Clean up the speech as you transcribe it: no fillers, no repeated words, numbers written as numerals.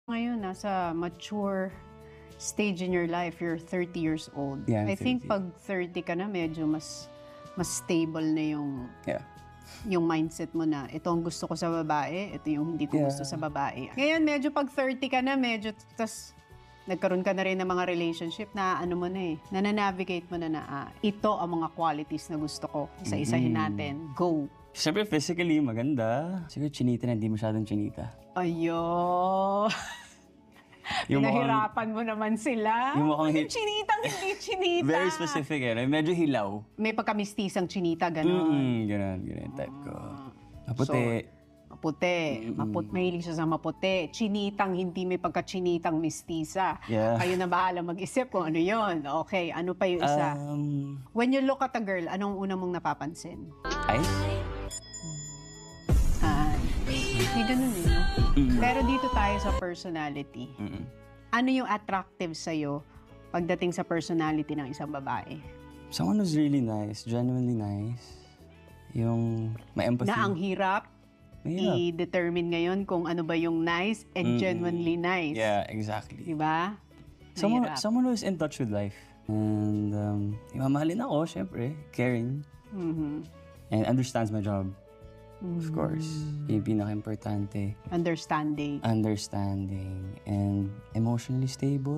Ngayon, nasa mature stage in your life, you're 30 years old. Yeah, I'm I think 30. pag 30 ka na, medyo mas stable na yung mindset mo na ito ang gusto ko sa babae, ito yung hindi ko gusto sa babae. Ngayon, medyo pag 30 ka na, medyo tas nagkaroon ka na rin ng mga relationship na ano mo na nananavigate mo na ito ang mga qualities na gusto ko. Isa-isahin natin. Go! Siyempre, physically, maganda. Siguro, chinita na, hindi masyadong chinita. Ayo. Pinahirapan mo naman sila. Yung mukhang chinitang hindi chinita. Very specific Medyo hilaw. May pagkamistisang chinita, gano'n. Ganun type ko. Maputi. Maputi. Mahilig siya sa maputi. Chinitang, hindi may pagka-chinitang mistisa. Yeah. Kayo na bahala mag-isip kung ano yon. Okay, ano pa yung isa? When you look at a girl, anong una mong napapansin? Ay? May ganun no? Pero dito tayo sa personality. Ano yung attractive sa'yo pagdating sa personality ng isang babae? Someone who's really nice, genuinely nice. Yung may empathy. Na ang hirap i-determine ngayon kung ano ba yung nice and genuinely nice. Yeah, exactly. Diba? Someone who's in touch with life. And mamahalin ako, syempre. Caring. And understands my job. Of course. Yung pinaka-importante. Understanding. Understanding. And emotionally stable.